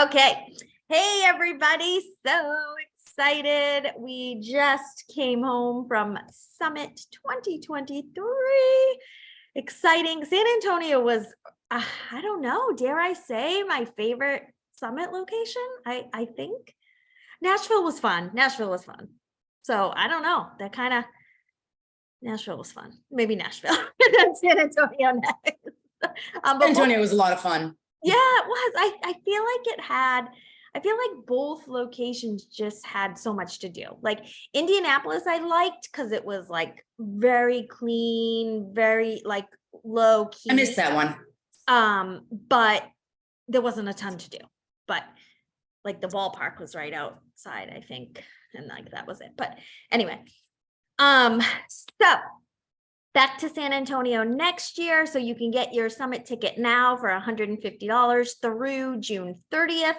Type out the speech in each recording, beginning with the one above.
Okay. Hey, everybody. So excited. We just came home from Summit 2023. Exciting. San Antonio was, I don't know, dare I say, my favorite Summit location? I think. Nashville was fun. Nashville was fun. So I don't know. Nashville was fun. Maybe Nashville. And then San Antonio next. San Antonio was a lot of fun. Yeah, it was. I feel like both locations just had so much to do. Like Indianapolis, I liked because it was like very clean, very like low key. I missed that one. But there wasn't a ton to do. But like the ballpark was right outside, I think. And like that was it. But anyway. So back to San Antonio next year. So you can get your summit ticket now for $150 through June 30th.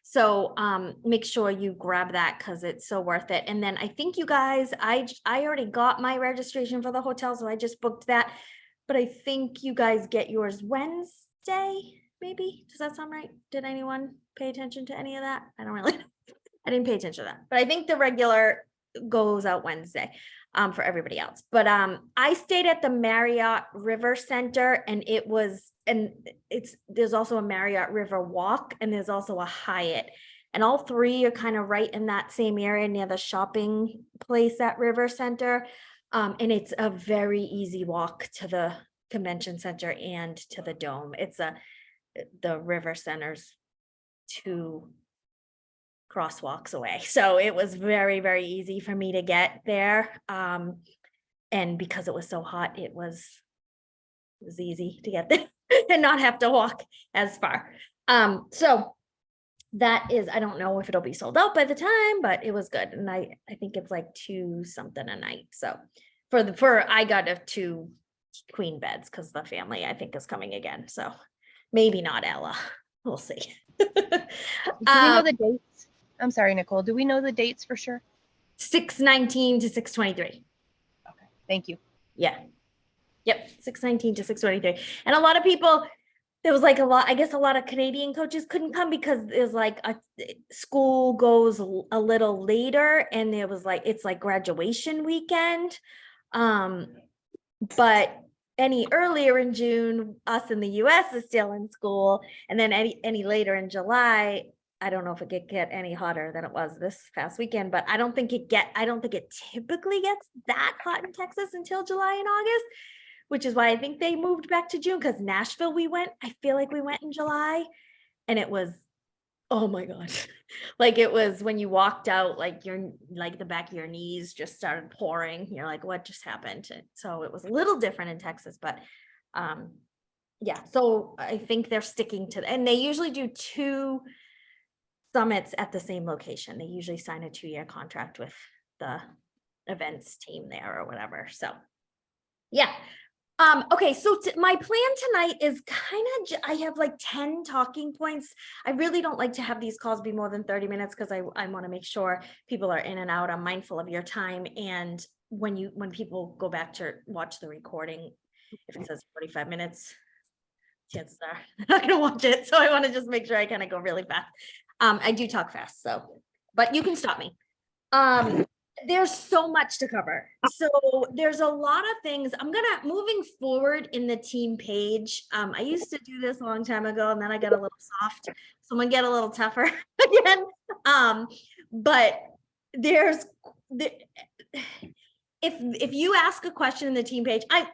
So make sure you grab that because it's so worth it. And then I think you guys, I already got my registration for the hotel, so I just booked that. But I think you guys get yours Wednesday, maybe. Does that sound right? Did anyone pay attention to any of that? I don't really know. I didn't pay attention to that. But I think the regular goes out Wednesday. For everybody else. But I stayed at the Marriott River Center, and there's also a Marriott River Walk, and there's also a Hyatt. And all three are kind of right in that same area near the shopping place at River Center. And it's a very easy walk to the convention center and to the dome. The River Center's 2 crosswalks away. So it was very, very easy for me to get there. And because it was so hot, it was easy to get there and not have to walk as far. So that is, I don't know if it'll be sold out by the time, but it was good. And I think it's like $2 something a night. So I got 2 queen beds because the family I think is coming again. So maybe not Ella. We'll see. Do we know the dates? I'm sorry, Nicole. Do we know the dates for sure? 6/19 to 6/23. Okay, thank you. Yeah. Yep, 6/19 to 6/23. And a lot of people, there was like a lot of Canadian coaches couldn't come because there's like school goes a little later, and there was like, it's like graduation weekend. But any earlier in June, us in the US is still in school. And then any later in July, I don't know if it could get any hotter than it was this past weekend, but I don't think it typically gets that hot in Texas until July and August, which is why I think they moved back to June, because Nashville I feel like we went in July, and it was, oh my God. Like it was when you walked out, like the back of your knees just started pouring. You're like, what just happened? So it was a little different in Texas, but yeah. So I think they're sticking to, and they usually do 2 summits at the same location. They usually sign a 2-year contract with the events team there or whatever. So yeah. Okay, so my plan tonight is I have like 10 talking points. I really don't like to have these calls be more than 30 minutes because I want to make sure people are in and out. I'm mindful of your time. And when people go back to watch the recording, if it says 45 minutes, chances are they're not going to watch it. So I want to just make sure I kind of go really fast. I do talk fast, but you can stop me. There's so much to cover. So there's a lot of things. Moving forward in the team page. I used to do this a long time ago, and then I got a little soft. So I'm gonna get a little tougher again. But if you ask a question in the team page, I'm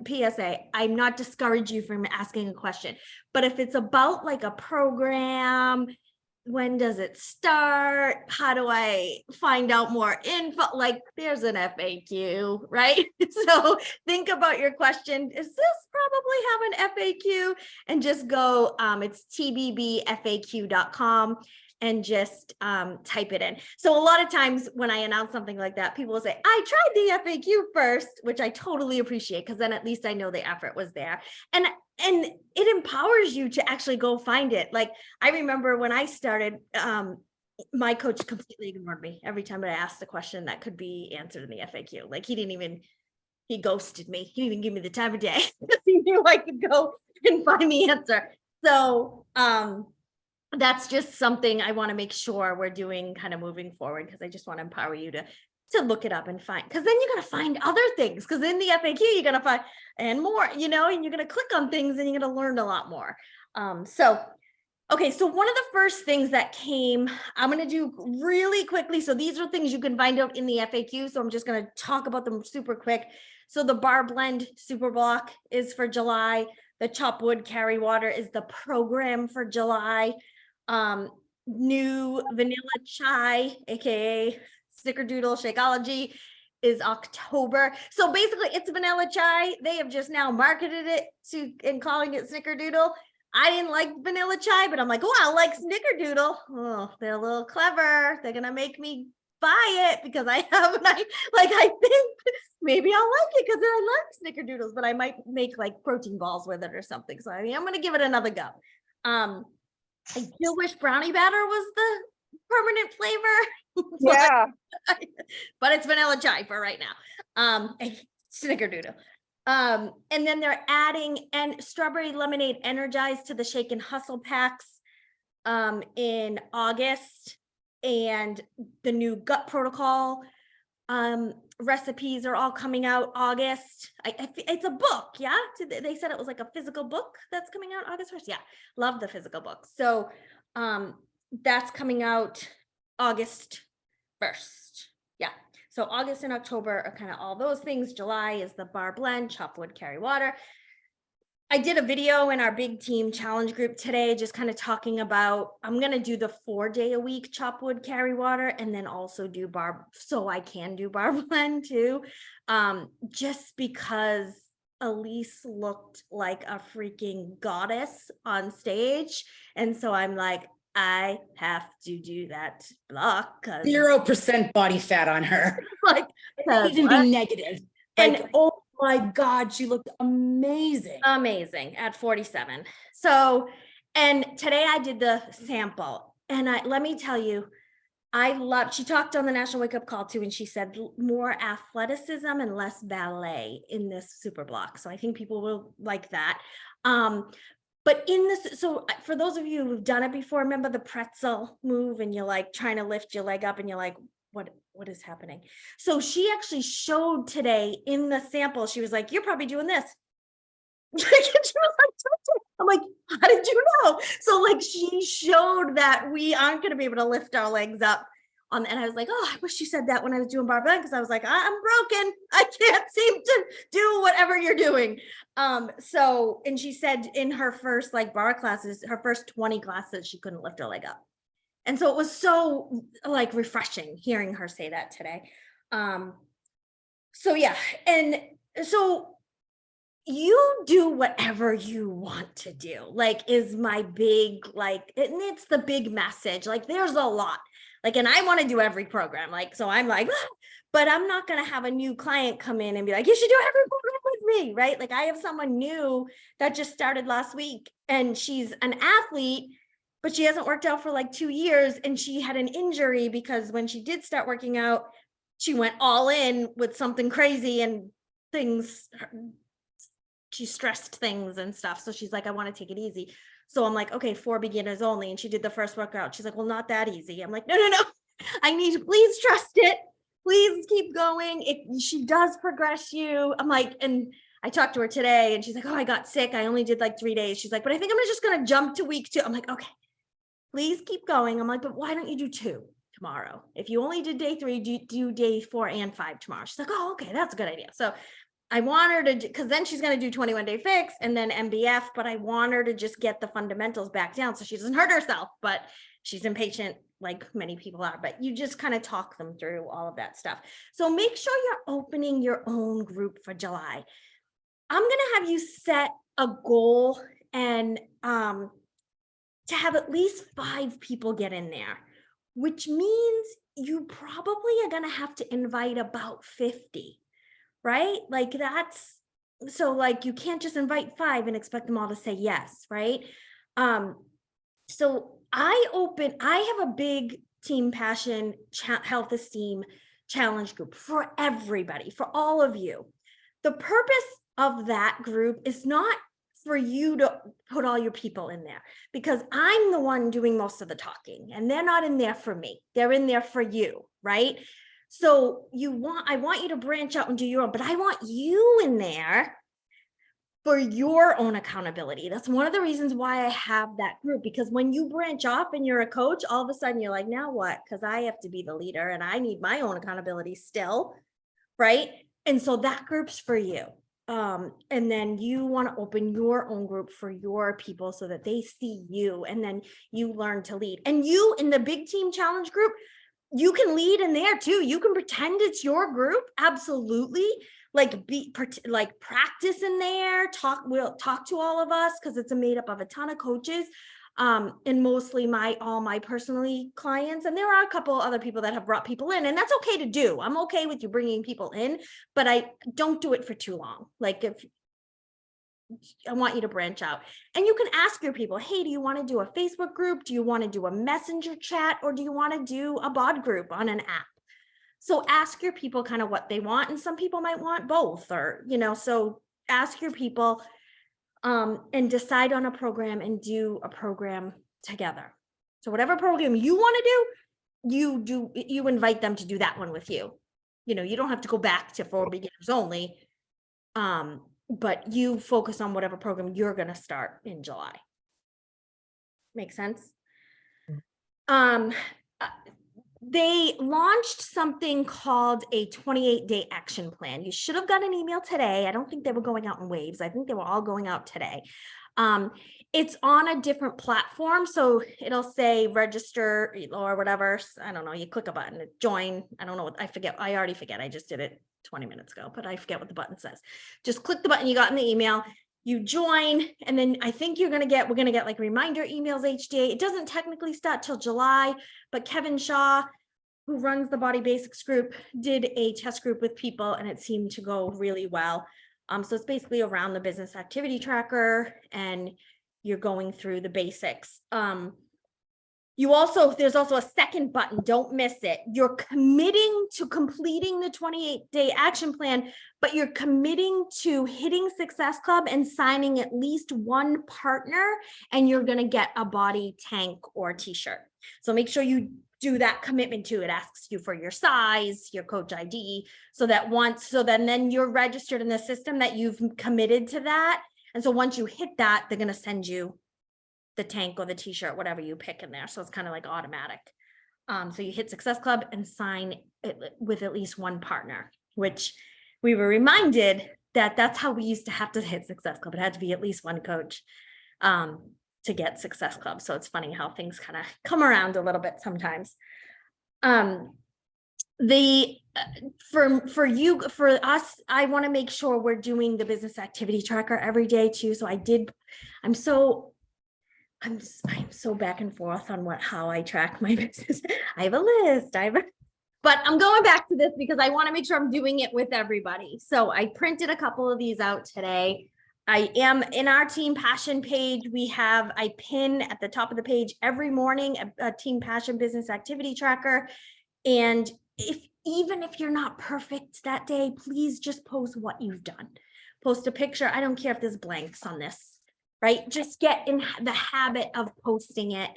PSA, I'm not discourage you from asking a question, but if it's about like a program, when does it start? How do I find out more info? Like there's an FAQ, right? So think about your question. Does this probably have an FAQ? And just go, it's tbbfaq.com. And just type it in. So a lot of times when I announce something like that, people will say, I tried the FAQ first, which I totally appreciate, because then at least I know the effort was there. And it empowers you to actually go find it. Like I remember when I started, my coach completely ignored me every time I asked a question that could be answered in the FAQ. Like he ghosted me. He didn't even give me the time of day because he knew I could go and find the answer. So, that's just something I want to make sure we're doing kind of moving forward, because I just want to empower you to look it up and find, because then you're going to find other things, because in the FAQ you're going to find and more, and you're going to click on things and you're going to learn a lot more. Okay, so one of the first things that came, I'm going to do really quickly. So these are things you can find out in the FAQ. So I'm just going to talk about them super quick. So the bar blend super block is for July. The chop wood carry water is the program for July. New vanilla chai, AKA Snickerdoodle Shakeology, is October. So basically it's vanilla chai. They have just now marketed it and calling it Snickerdoodle. I didn't like vanilla chai, but I'm like, oh, I like Snickerdoodle. Oh, they're a little clever. They're gonna make me buy it because I have, I think maybe I'll like it because I like Snickerdoodles, but I might make like protein balls with it or something. So I mean, I'm gonna give it another go. I still wish brownie batter was the permanent flavor. Yeah. But it's vanilla chai for right now. Snickerdoodle. And then they're adding strawberry lemonade energized to the shake and hustle packs in August, and the new gut protocol recipes are all coming out August. It's a book, yeah? They said it was like a physical book that's coming out August 1st. Yeah, love the physical book. So that's coming out August 1st. Yeah. So August and October are kind of all those things. July is the bar blend, chop wood, carry water. I did a video in our big team challenge group today, just kind of talking about, I'm going to do the 4-day-a-week chop wood, carry water, and then also do bar, so I can do bar blend too. Just because Elise looked like a freaking goddess on stage. And so I'm like, I have to do that block. 0% body fat on her. Like, Even be negative. Like, oh my God, she looked amazing. Amazing at 47. So, and today I did the sample, and let me tell you, she talked on the National Wake Up Call too, and she said more athleticism and less ballet in this super block. So I think people will like that. But in this, so for those of you who've done it before, remember the pretzel move, and you're like trying to lift your leg up and you're like, what is happening? So she actually showed today in the sample, she was like, you're probably doing this. She was like, I'm like, how did you know? So like she showed that we aren't going to be able to lift our legs up on, and I was like, oh, I wish you said that when I was doing bar blend, because I was like, I'm broken. I can't seem to do whatever you're doing. So, and she said in her first like bar classes, her first 20 classes, she couldn't lift her leg up. And so it was so like refreshing hearing her say that today. So yeah, and so you do whatever you want to do, like is my big, like, and it's the big message, like there's a lot, like, and I want to do every program, like, so I'm like, but I'm not going to have a new client come in and be like, you should do every program with me, right? Like I have someone new that just started last week, and she's an athlete, but she hasn't worked out for like 2 years, and she had an injury because when she did start working out, she went all in with something crazy and things, she stressed things and stuff. So she's like, I want to take it easy. So I'm like, okay, for beginners only. And she did the first workout. She's like, well, not that easy. I'm like, no, I need to, please trust it. Please keep going. She does progress you. I'm like, and I talked to her today, and she's like, oh, I got sick. I only did like 3 days. She's like, but I think I'm just going to jump to week 2. I'm like, okay, please keep going. I'm like, but why don't you do 2 tomorrow? If you only did day 3, do day 4 and 5 tomorrow. She's like, oh, okay, that's a good idea. So I want her to, because then she's going to do 21-day fix and then MBF, but I want her to just get the fundamentals back down so she doesn't hurt herself. But she's impatient, like many people are, but you just kind of talk them through all of that stuff. So make sure you're opening your own group for July. I'm going to have you set a goal and to have at least 5 people get in there, which means you probably are going to have to invite about 50. Right? Like that's, so like you can't just invite 5 and expect them all to say yes, right? So I have a big Team Passion Health Esteem challenge group for everybody, for all of you. The purpose of that group is not for you to put all your people in there, because I'm the one doing most of the talking and they're not in there for me. They're in there for you, right? So I want you to branch out and do your own, but I want you in there for your own accountability. That's one of the reasons why I have that group, because when you branch off and you're a coach, all of a sudden you're like, now what? Because I have to be the leader and I need my own accountability still, right? And so that group's for you. And then you want to open your own group for your people so that they see you and then you learn to lead. And you in the big team challenge group, you can lead in there too. You can pretend it's your group. Absolutely. Like practice in there, we'll talk to all of us because it's made up of a ton of coaches. And mostly all my personally clients. And there are a couple other people that have brought people in, and that's okay to do. I'm okay with you bringing people in, but I don't do it for too long. Like if I want you to branch out, and you can ask your people, hey, do you want to do a Facebook group? Do you want to do a messenger chat? Or do you want to do a bod group on an app? So ask your people kind of what they want. And some people might want both, or, so ask your people and decide on a program and do a program together. So whatever program you want to do, you invite them to do that one with you. You don't have to go back to for beginners only. But you focus on whatever program you're going to start in July. Make sense? They launched something called a 28-day action plan. You should have got an email today. I don't think they were going out in waves. I think they were all going out today. It's on a different platform. So it'll say register or whatever. I don't know. You click a button, join. I don't know what, I forget. I already forget. I just did it 20 minutes ago, but I forget what the button says. Just click the button you got in the email. You join, and then I think we're going to get like reminder emails each day. It doesn't technically start till July, but Kevin Shaw, who runs the Body Basics group, did a test group with people and it seemed to go really well. So it's basically around the business activity tracker and you're going through the basics. There's also a second button, don't miss it. You're committing to completing the 28-day action plan, but you're committing to hitting Success Club and signing at least one partner, and you're going to get a body tank or t-shirt. So make sure you do that commitment to it. Asks you for your size, your coach ID, so then you're registered in the system that you've committed to that. And so once you hit that, they're going to send you the tank or the t-shirt, whatever you pick in there. So it's kind of like automatic. So you hit Success Club and sign it with at least one partner, which we were reminded that that's how we used to have to hit Success Club. It had to be at least one coach to get Success Club. So it's funny how things kind of come around a little bit sometimes. For us, I want to make sure we're doing the business activity tracker every day too. So I'm so back and forth on how I track my business. I have a list, but I'm going back to this because I want to make sure I'm doing it with everybody. So I printed a couple of these out today. I am in our Team Passion page. I pin at the top of the page every morning a Team Passion business activity tracker. And even if you're not perfect that day, please just post what you've done. Post a picture. I don't care if there's blanks on this, right? Just get in the habit of posting it.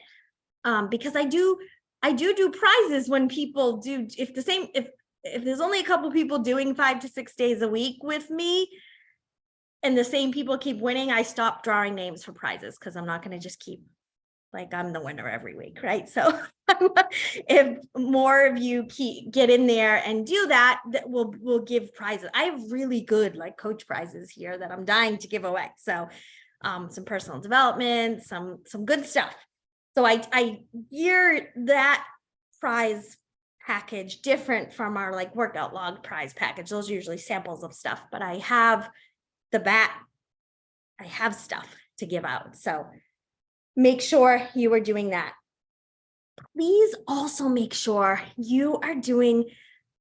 Because I do prizes when people do, if there's only a couple people doing 5 to 6 days a week with me, and the same people keep winning, I stop drawing names for prizes because I'm not going to just keep like I'm the winner every week, right? So if more of you get in there and do that, we'll give prizes. I have really good like coach prizes here that I'm dying to give away. So some personal development, some good stuff. So I gear that prize package different from our like workout log prize package. Those are usually samples of stuff, but I have I have stuff to give out. So make sure you are doing that. Please also make sure you are doing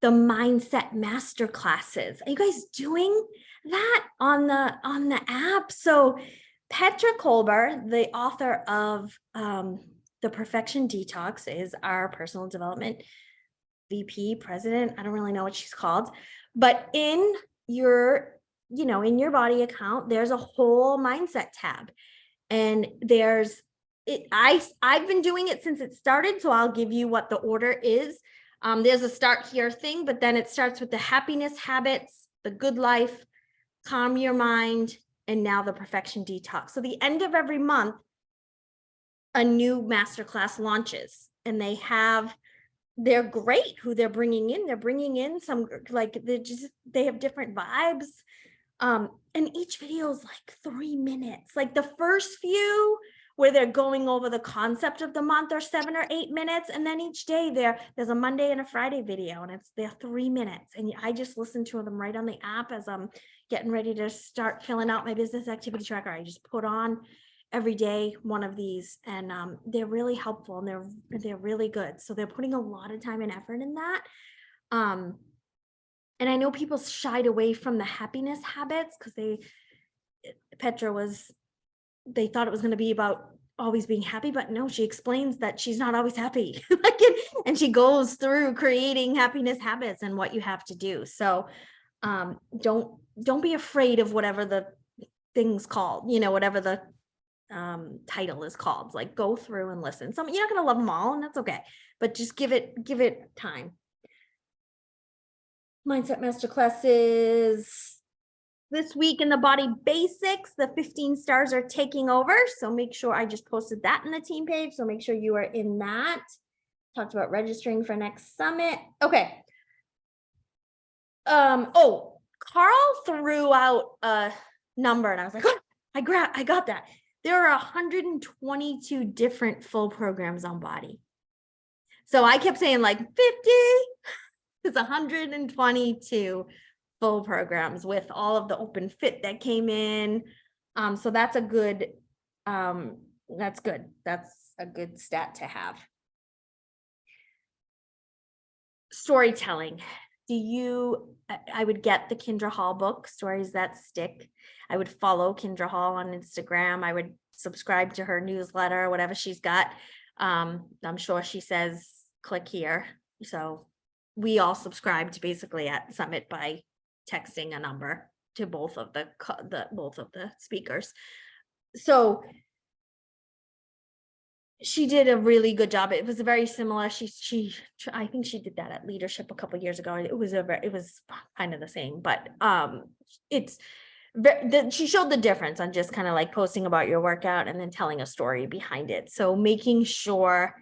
the mindset master classes. Are you guys doing that on the app? So Petra Kolber, the author of The Perfection Detox, is our personal development VP, president. I don't really know what she's called, but in your in your body account, there's a whole mindset tab. And I've been doing it since it started. So I'll give you what the order is. There's a start here thing, but then it starts with the happiness habits, the good life, calm your mind, and now the perfection detox. So the end of every month, a new masterclass launches, and they're great who they're bringing in. They're bringing in some, like, they have different vibes. And each video is like 3 minutes. Like the first few where they're going over the concept of the month are 7 or 8 minutes. And then each day there's a Monday and a Friday video, and they're 3 minutes. And I just listen to them right on the app as I'm getting ready to start filling out my business activity tracker. I just put on every day one of these, and they're really helpful, and they're really good. So they're putting a lot of time and effort in that. And I know people shied away from the happiness habits because they thought it was going to be about always being happy, but no, she explains that she's not always happy. And she goes through creating happiness habits and what you have to do. So don't be afraid of whatever the thing's called, whatever the title is called. Like, go through and listen. You're not going to love them all, and that's okay, but just give it time. Mindset masterclasses this week in the body basics. The 15 stars are taking over, so make sure I just posted that in the team page. So make sure you are in that. Talked about registering for next summit. Okay. Carl threw out a number, and I was like, oh, I got that. There are 122 different full programs on Body. So I kept saying like 50. It's 122 full programs with all of the open fit that came in. So that's a good, that's good. That's a good stat to have. Storytelling. I would get the Kindra Hall book, Stories That Stick. I would follow Kindra Hall on Instagram. I would subscribe to her newsletter, whatever she's got. I'm sure she says, click here. So we all subscribed basically at Summit by texting a number to both of the speakers. So she did a really good job. It was very similar. I think she did that at Leadership a couple of years ago. It was kind of the same, but she showed the difference on just kind of like posting about your workout and then telling a story behind it. So making sure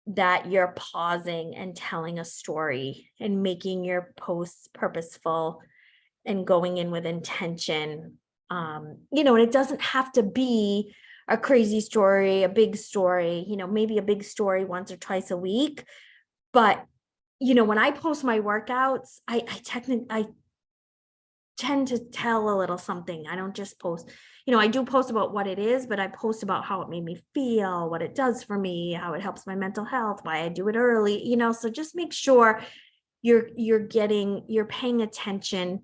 that you're pausing and telling a story and making your posts purposeful and going in with intention. And it doesn't have to be a crazy story, a big story, maybe a big story once or twice a week. But, when I post my workouts, I tend to tell a little something. I don't just post, I do post about what it is, but I post about how it made me feel, what it does for me, how it helps my mental health, why I do it early, so just make sure you're paying attention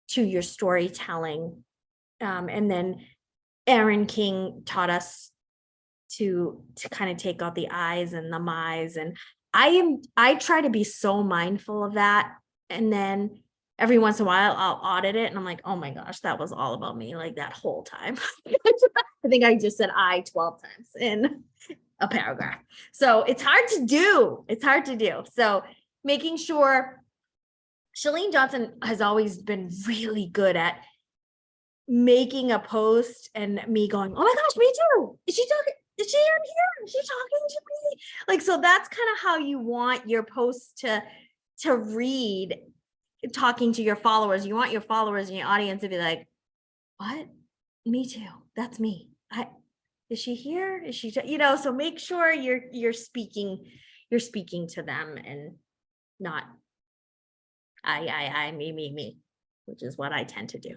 to your storytelling. And then Aaron King taught us to kind of take out the I's and the my's. And I try to be so mindful of that. And then every once in a while I'll audit it and I'm like, oh my gosh, that was all about me, like that whole time. I think I just said I 12 times in a paragraph. So it's hard to do. So making sure Chalene Johnson has always been really good at making a post and me going, oh my gosh, me too. Is she talking? Is she in here? Is she talking to me? Like, so that's kind of how you want your posts to read, talking to your followers. You want your followers and your audience to be like, what? Me too. That's me. Is she here? Is she, so make sure you're speaking to them and not I, me, which is what I tend to do.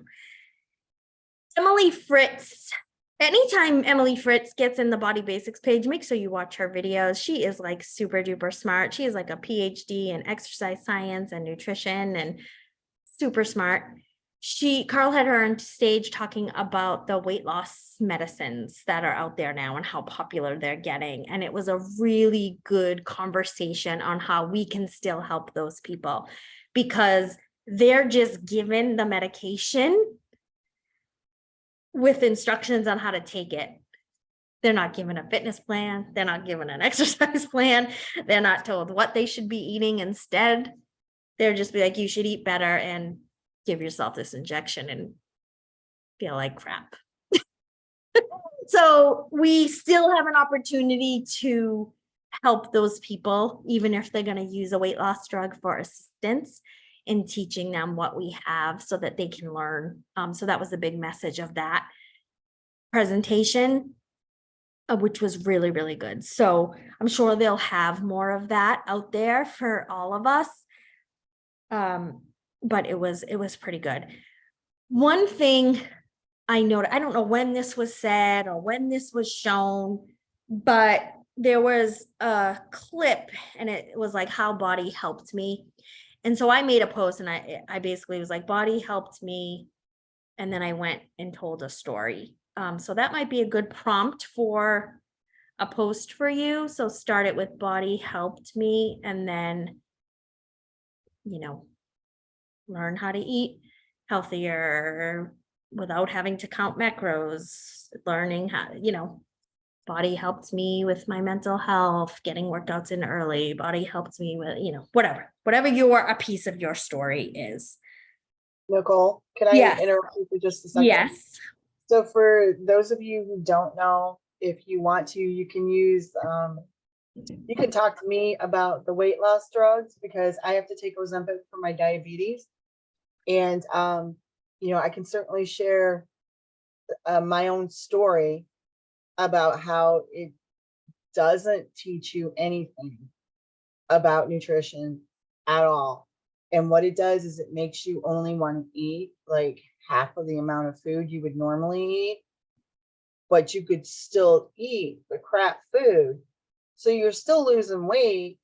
Emily Fritz. Anytime Emily Fritz gets in the Body Basics page, make sure you watch her videos. She is like super duper smart. She is like a PhD in exercise science and nutrition and super smart. Carl had her on stage talking about the weight loss medicines that are out there now and how popular they're getting. And it was a really good conversation on how we can still help those people, because they're just given the medication with instructions on how to take it. They're not given a fitness plan. They're not given an exercise plan. They're not told what they should be eating instead. They're just be like, you should eat better and give yourself this injection and feel like crap. So we still have an opportunity to help those people, even if they're going to use a weight loss drug for assistance in teaching them what we have so that they can learn. So that was the big message of that presentation, which was really, really good. So I'm sure they'll have more of that out there for all of us. But it was pretty good. One thing I noted, I don't know when this was said or when this was shown, but there was a clip and it was like how body helped me. And so I made a post and I basically was like, body helped me. And then I went and told a story. So that might be a good prompt for a post for you. So start it with body helped me and then, learn how to eat healthier without having to count macros, learning how, body helped me with my mental health, getting workouts in early, body helped me with, whatever a piece of your story is. Nicole, can I Yes. interrupt you for just a second? Yes. So for those of you who don't know, if you want to, you can use, you can talk to me about the weight loss drugs because I have to take Ozempic for my diabetes. And, I can certainly share my own story about how it doesn't teach you anything about nutrition at all. And what it does is it makes you only want to eat like half of the amount of food you would normally eat, but you could still eat the crap food. So you're still losing weight,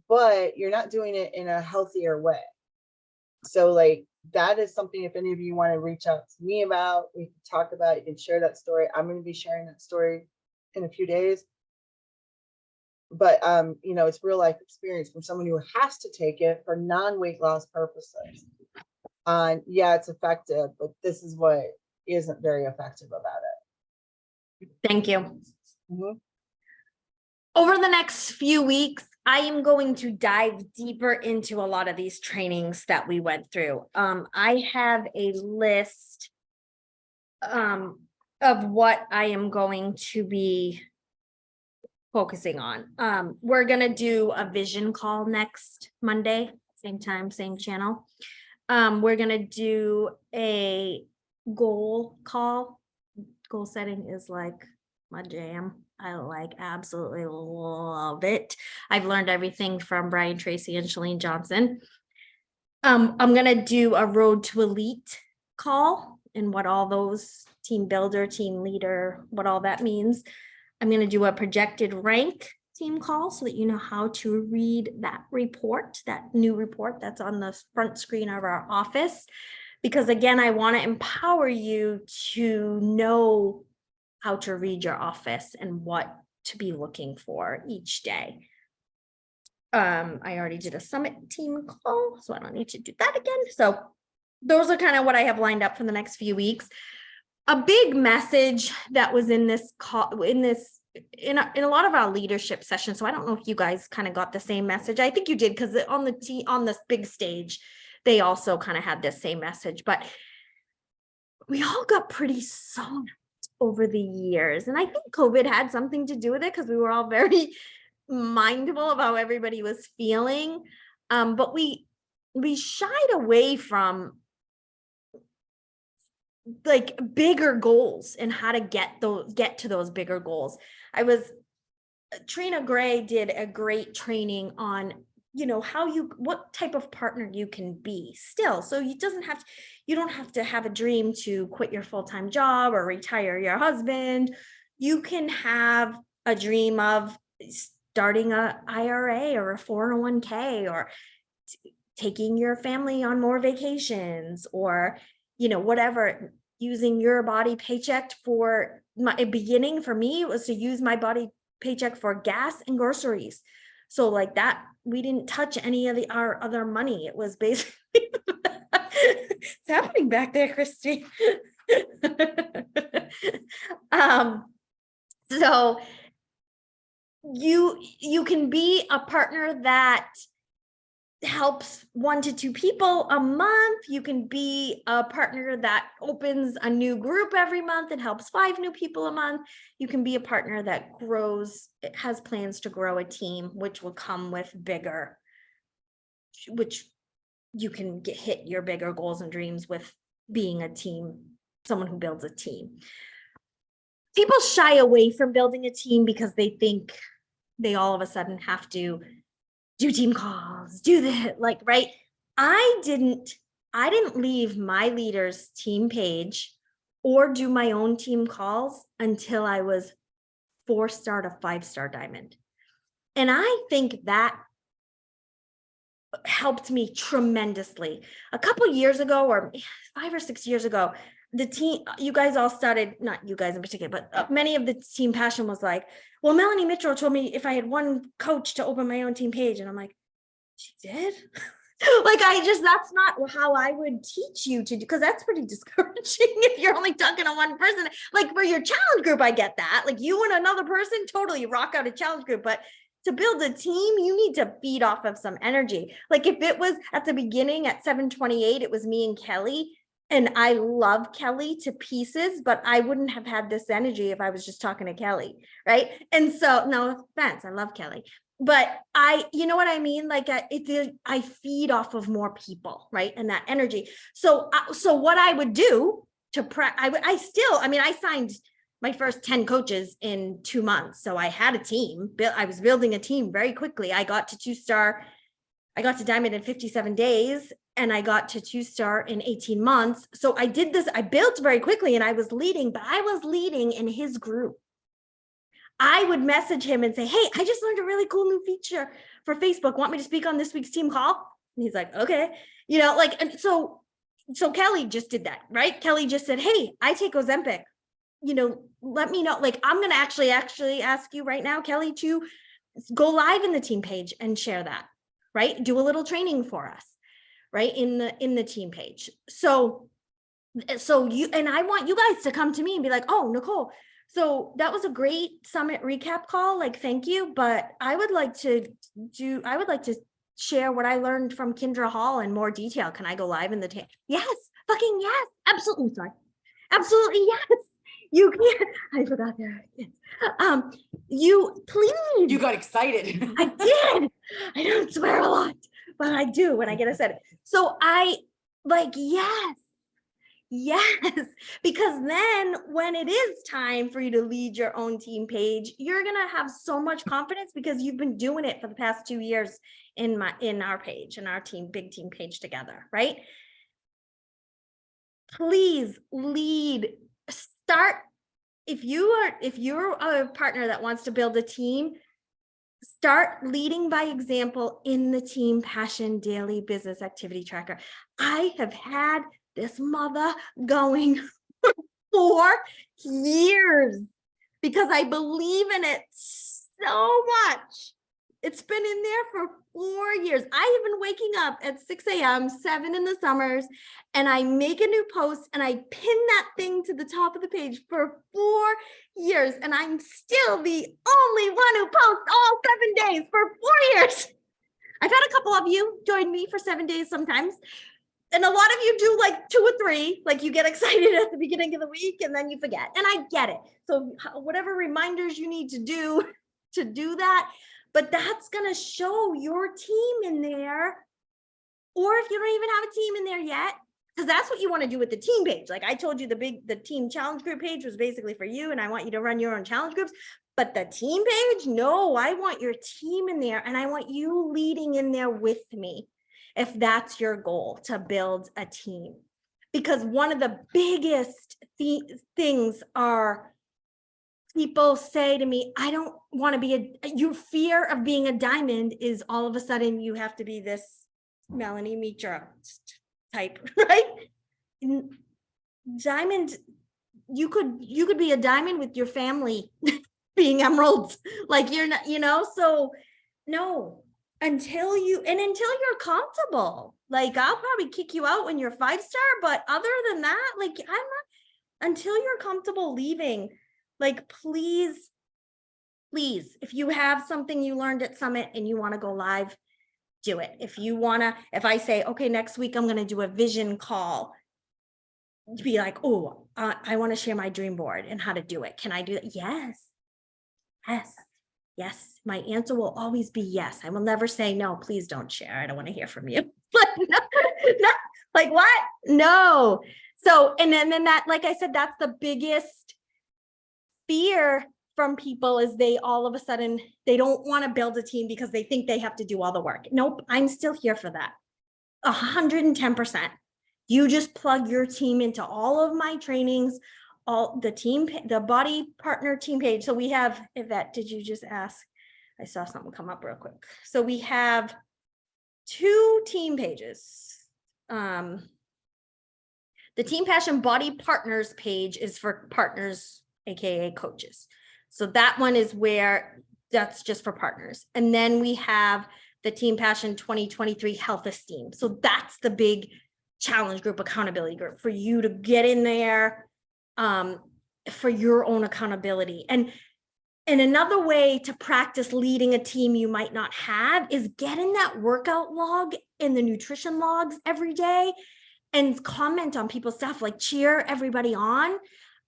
but you're not doing it in a healthier way. So like that is something, if any of you want to reach out to me about, we can talk about, you can share that story. I'm going to be sharing that story in a few days. But, it's real life experience from someone who has to take it for non-weight loss purposes. Yeah, it's effective, but this is what isn't very effective about it. Thank you. Mhm. Over the next few weeks, I am going to dive deeper into a lot of these trainings that we went through. I have a list of what I am going to be focusing on. We're going to do a vision call next Monday, same time, same channel. We're going to do a goal call. Goal setting is like my jam. I absolutely love it. I've learned everything from Brian Tracy and Shalene Johnson. I'm going to do a road to elite call and what all those team builder, team leader, what all that means. I'm going to do a projected rank team call so that you know how to read that report, that new report that's on the front screen of our office. Because again, I want to empower you to know how to read your office and what to be looking for each day. I already did a summit team call, so I don't need to do that again. So those are kind of what I have lined up for the next few weeks. A big message that was in this call, in a lot of our leadership sessions. So I don't know if you guys kind of got the same message. I think you did, because on this big stage, they also kind of had this same message, but we all got pretty soft over the years. And I think COVID had something to do with it because we were all very mindful of how everybody was feeling. But we shied away from like bigger goals and how to get to those bigger goals. Trina Gray did a great training on, what type of partner you can be still. So you don't have to have a dream to quit your full-time job or retire your husband. You can have a dream of starting a IRA or a 401k or taking your family on more vacations or, whatever, using your body paycheck for my beginning. For me, it was to use my body paycheck for gas and groceries. So like that, we didn't touch any of our other money. It was basically, it's happening back there, Christy. So you can be a partner that helps 1 to 2 people a month. You can be a partner that opens a new group every month and helps 5 new people a month. You can be a partner that grows, it has plans to grow a team, which will come with bigger, which you can hit your bigger goals and dreams with being a team, someone who builds a team. People shy away from building a team because they think they all of a sudden have to do team calls, do that, like, right? I didn't leave my leader's team page or do my own team calls until I was 4-star to 5-star diamond. And I think that helped me tremendously. A couple years ago, or 5 or 6 years ago, the team, you guys all started, not you guys in particular, but many of the team passion was like, well, Melanie Mitchell told me if I had one coach to open my own team page. And I'm like, she did? Like, that's not how I would teach you to do, because that's pretty discouraging if you're only talking to one person. Like for your challenge group, I get that. Like you and another person, totally rock out a challenge group. But to build a team, you need to feed off of some energy. Like if it was at the beginning at 728, it was me and Kelly. And I love Kelly to pieces, but I wouldn't have had this energy if I was just talking to Kelly, right? And so, no offense, I love Kelly, but you know what I mean? Like I feed off of more people, right? And that energy. So what I would do to I signed my first 10 coaches in 2 months. So I had a team, I was building a team very quickly. I got to 2-star, I got to diamond in 57 days. And I got to 2-star in 18 months. So I did this, I built very quickly and I was leading, but I was leading in his group. I would message him and say, hey, I just learned a really cool new feature for Facebook. Want me to speak on this week's team call? And he's like, okay. You know, like, and so Kelly just did that, right? Kelly just said, hey, I take Ozempic. You know, let me know. Like, I'm going to actually ask you right now, Kelly, to go live in the team page and share that, right? Do a little training for us. Right in the team page. So you, and I want you guys to come to me and be like, oh, Nicole, so that was a great summit recap call. Like, thank you. But I would like to share what I learned from Kendra Hall in more detail. Can I go live in the team? Yes, fucking yes. Absolutely. Sorry. Absolutely. Yes. You can. I forgot there. Yes. You please. You got excited. I did. I don't swear a lot, but I do when I get excited. So I like, yes, because then when it is time for you to lead your own team page, you're going to have so much confidence because you've been doing it for the past 2 years in our page, in our team, big team page together, right? Please lead, start. If you're a partner that wants to build a team, start leading by example in the Team Passion Daily Business Activity Tracker. I have had this mother going for 4 years because I believe in it so much. It's been in there for 4 years. I have been waking up at 6 a.m., 7 in the summers, and I make a new post and I pin that thing to the top of the page for 4 years. And I'm still the only one who posts all 7 days for 4 years. I've had a couple of you join me for 7 days sometimes. And a lot of you do like 2 or 3, like you get excited at the beginning of the week and then you forget. And I get it. So whatever reminders you need to do that, but that's going to show your team in there. Or if you don't even have a team in there yet, because that's what you want to do with the team page. Like I told you, the team challenge group page was basically for you, and I want you to run your own challenge groups. But the team page, no, I want your team in there, and I want you leading in there with me if that's your goal, to build a team. Because one of the biggest things are, people say to me, I don't want to be your fear of being a diamond is all of a sudden you have to be this Melanie Mitra type, right? Diamond, you could be a diamond with your family being emeralds. Like you're not, so no, until you're comfortable. Like I'll probably kick you out when you're 5-star, but other than that, like until you're comfortable leaving Like, please, if you have something you learned at Summit and you want to go live, do it. If I say, okay, next week I'm going to do a vision call, be like, oh, I want to share my dream board and how to do it. Can I do that? Yes. Yes. My answer will always be yes. I will never say, no, please don't share. I don't want to hear from you. Like, no, like what? No. So, and then that, like I said, that's the biggest fear from people is they all of a sudden, they don't want to build a team because they think they have to do all the work. Nope. I'm still here for that. 110%. You just plug your team into all of my trainings, all the body partner team page. So we have, Yvette, did you just ask? I saw something come up real quick. So we have 2 team pages. The Team Passion Body Partners page is for partners, AKA coaches. So that one is where that's just for partners. And then we have the Team Passion 2023 Health Esteem. So that's the big challenge group, accountability group for you to get in there for your own accountability. And another way to practice leading a team you might not have is get in that workout log and the nutrition logs every day and comment on people's stuff, like cheer everybody on.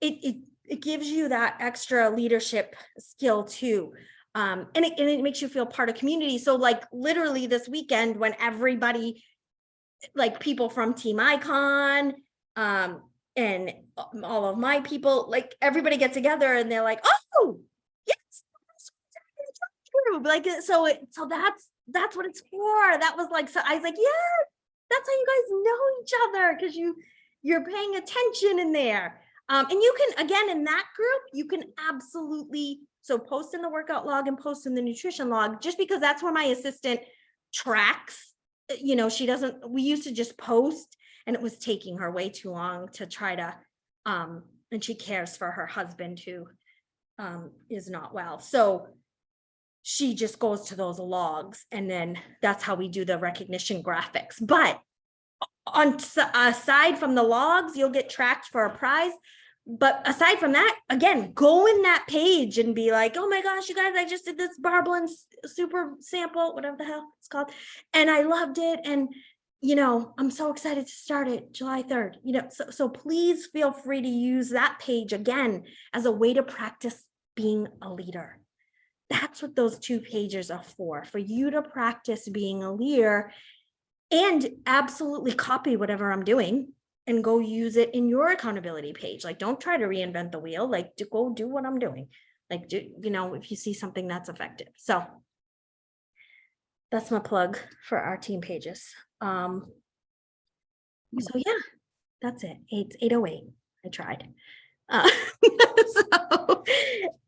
It gives you that extra leadership skill too. And it makes you feel part of community. So like literally this weekend when everybody, like people from Team Icon, and all of my people, like everybody get together and they're like, oh, yes, like so that's what it's for. That was like, so I was like, yeah, that's how you guys know each other because you're paying attention in there. And you can, again, in that group, you can absolutely, so post in the workout log and post in the nutrition log, just because that's where my assistant tracks, you know, we used to just post and it was taking her way too long to try to, and she cares for her husband who is not well. So she just goes to those logs and then that's how we do the recognition graphics. But aside from the logs, you'll get tracked for a prize. But aside from that, again, go in that page and be like, oh my gosh, you guys, I just did this Barblin super sample, whatever the hell it's called. And I loved it. And, you know, I'm so excited to start it July 3rd, you know, so please feel free to use that page again as a way to practice being a leader. That's what those 2 pages are for you to practice being a leader and absolutely copy whatever I'm doing and go use it in your accountability page. Like, don't try to reinvent the wheel, like go do what I'm doing. Like, do, you know, if you see something that's effective. So that's my plug for our team pages. So yeah, that's it. It's 8:08. I tried. So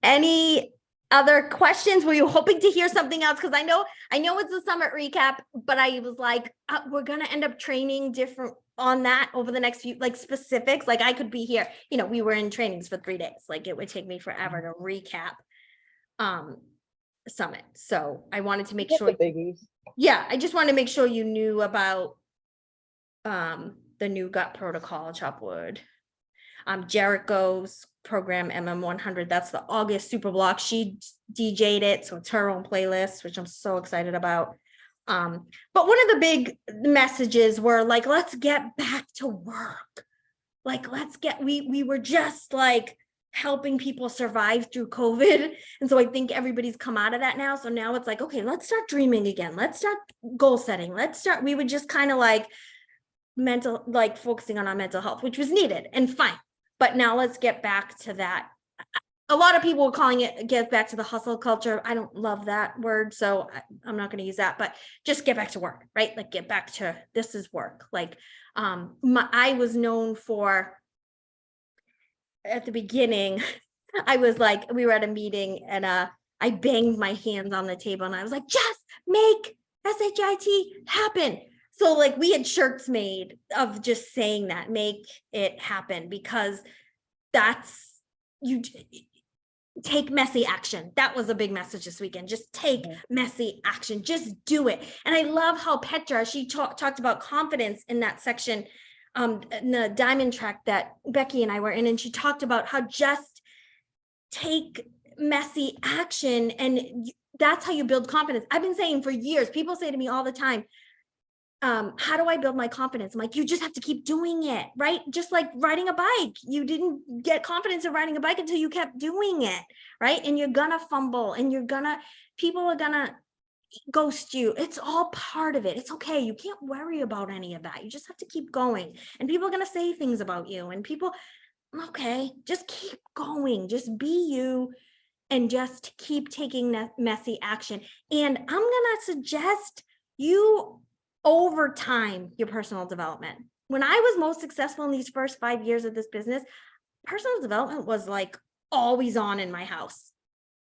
any other questions? Were you hoping to hear something else? Because I know it's a summit recap, but I was like, we're gonna end up training different on that over the next few, like specifics. Like I could be here, you know, we were in trainings for 3 days. Like it would take me forever to recap summit. So I wanted to make sure. Yeah, I just wanted to make sure you knew about the new gut protocol, Chopwood. Jericho's program MM100, that's the August Super Block. She DJ'd it, so it's her own playlist, which I'm so excited about. But one of the big messages were like, let's get back to work. Like, we were just like helping people survive through COVID. And so I think everybody's come out of that now. So now it's like, okay, let's start dreaming again. Let's start goal setting. We would just kind of like focusing on our mental health, which was needed and fine. But now let's get back to that. A lot of people are calling it get back to the hustle culture. I don't love that word, so I'm not going to use that, but just get back to work, right? Like get back to, this is work. Like I was known for, at the beginning, I was like, we were at a meeting and I banged my hands on the table and I was like, just make SHIT happen. So like we had shirts made of just saying that, make it happen, because that's, you take messy action. That was a big message this weekend. Just take messy action, just do it. And I love how Petra, she talked about confidence in that section, in the diamond track that Becky and I were in. And she talked about how just take messy action, and that's how you build confidence. I've been saying for years, people say to me all the time, how do I build my confidence? I'm like, you just have to keep doing it, right? Just like riding a bike. You didn't get confidence in riding a bike until you kept doing it, right? And you're gonna fumble, and people are gonna ghost you. It's all part of it. It's okay. You can't worry about any of that. You just have to keep going. And people are gonna say things about you, and okay, just keep going. Just be you, and just keep taking that messy action. And I'm gonna suggest you over time your personal development. When I was most successful in these first 5 years of this business, personal development was like always on in my house.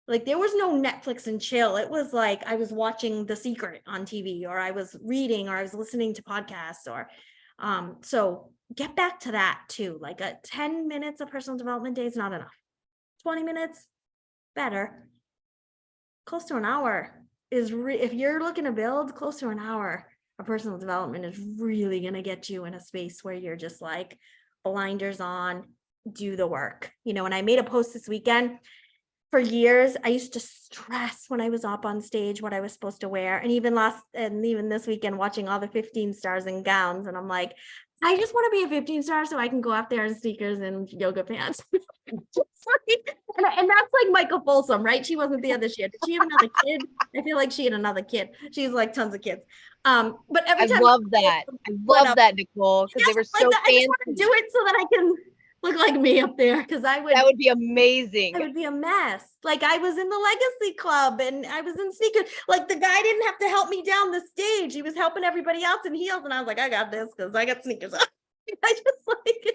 Like there was no Netflix and chill. It was like I was watching The Secret on TV, or I was reading, or I was listening to podcasts, or so get back to that too. Like 10 minutes of personal development day is not enough. 20 minutes, better. Close to an hour is if you're looking to build, close to an hour of personal development is really going to get you in a space where you're just like blinders on, do the work. And I made a post this weekend. For years, I used to stress when I was up on stage what I was supposed to wear. And even this weekend, watching all the 15 stars in gowns. And I'm like, I just want to be a 15 star so I can go out there in sneakers and yoga pants. and that's like Michael Folsom, right? She wasn't there this year. Did she have another kid? I feel like she had another kid. She's like tons of kids. But every time I love that, Nicole, because they were so like I fancy. just want to do it so that I can look like me up there, because That would be amazing. it would be a mess. Like I was in the Legacy Club and I was in sneakers. Like the guy didn't have to help me down the stage. He was helping everybody else in heels. And I was like, I got this because I got sneakers on. I just like,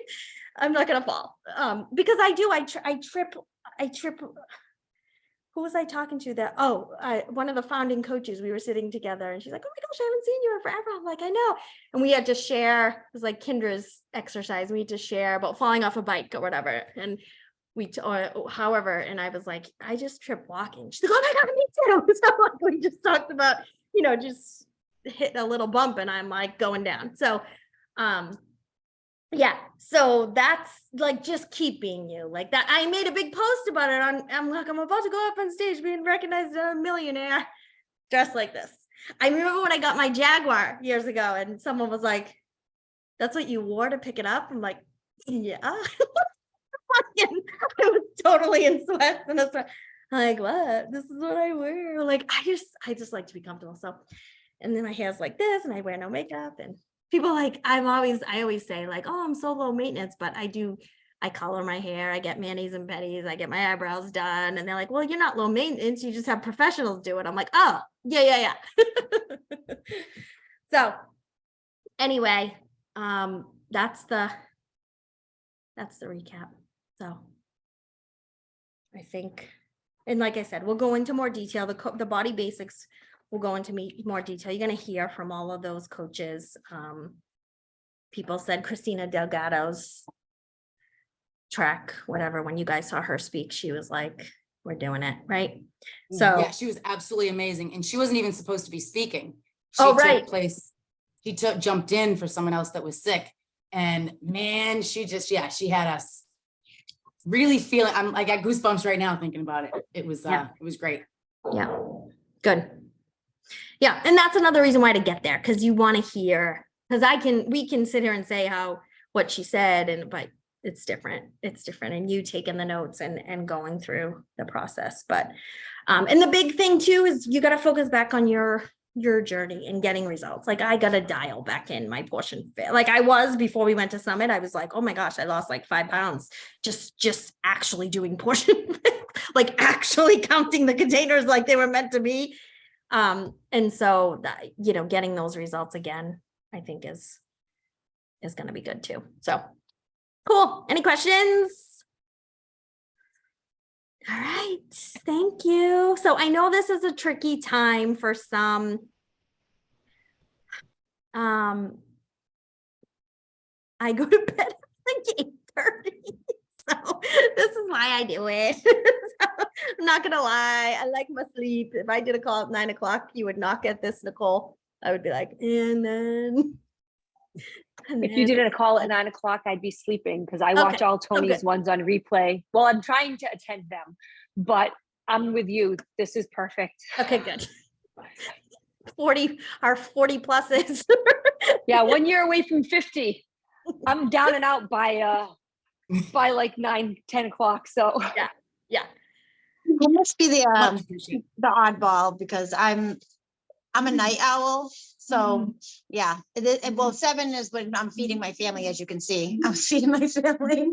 I'm not going to fall. Because I trip. Who was I talking to that? One of the founding coaches, we were sitting together and she's like, oh my gosh, I haven't seen you in forever. I'm like, I know. And we had to share, it was like Kendra's exercise. We had to share about falling off a bike or whatever. And and I was like, I just tripped walking. She's like, oh my God, me too. So like, we just talked about, just hit a little bump and I'm like going down. So, yeah, so that's like, just keep being you like that. I made a big post about it I'm about to go up on stage being recognized as a millionaire dressed like this. I remember when I got my Jaguar years ago and someone was like, that's what you wore to pick it up? I'm like, yeah. I was totally in sweats and a sweat. I'm like, what? This is what I wear. Like, I just like to be comfortable. So, and then my hair's like this and I wear no makeup, and people like, I always say like, oh, I'm so low maintenance, but I color my hair, I get manis and pedis, I get my eyebrows done. And they're like, well, you're not low maintenance, you just have professionals do it. I'm like, oh, yeah. So anyway, that's the recap. So I think, and like I said, we'll go into more detail. The body basics will go into more detail. You're going to hear from all of those coaches. People said Christina Delgado's track, whatever, when you guys saw her speak, she was like, we're doing it, right? So yeah, she was absolutely amazing. And she wasn't even supposed to be speaking. right. She jumped in for someone else that was sick. And man, she had us really feeling, I got goosebumps right now thinking about it. It was great. Yeah, good. Yeah, and that's another reason why to get there, because you want to hear, because we can sit here and say what she said, but it's different. It's different. And you taking the notes and going through the process. But and the big thing too is you got to focus back on your journey and getting results. Like I got to dial back in my portion fit. Like I was before we went to Summit, I was like, oh my gosh, I lost like 5 pounds just actually doing portion, like actually counting the containers like they were meant to be. And so that, getting those results again, I think is going to be good too. So cool. Any questions? All right. Thank you. So I know this is a tricky time for some. I go to bed at like 8:30. So this is why I do it. So, I'm not gonna lie. I like my sleep. If I did a call at 9 o'clock, you would knock at this, Nicole. I would be like, and then And If you then- did a call at 9 o'clock, I'd be sleeping because I watch Okay. all Oh, good. Tony's ones on replay. Well, I'm trying to attend them, but I'm with you. This is perfect. Okay, good. 40, our 40 pluses. Yeah, 1 year away from 50. I'm down and out by like 9, 10 o'clock. So Yeah. I must be Much appreciated. the oddball because I'm a night owl. So, yeah, well, 7 is when I'm feeding my family, as you can see. I'm feeding my family.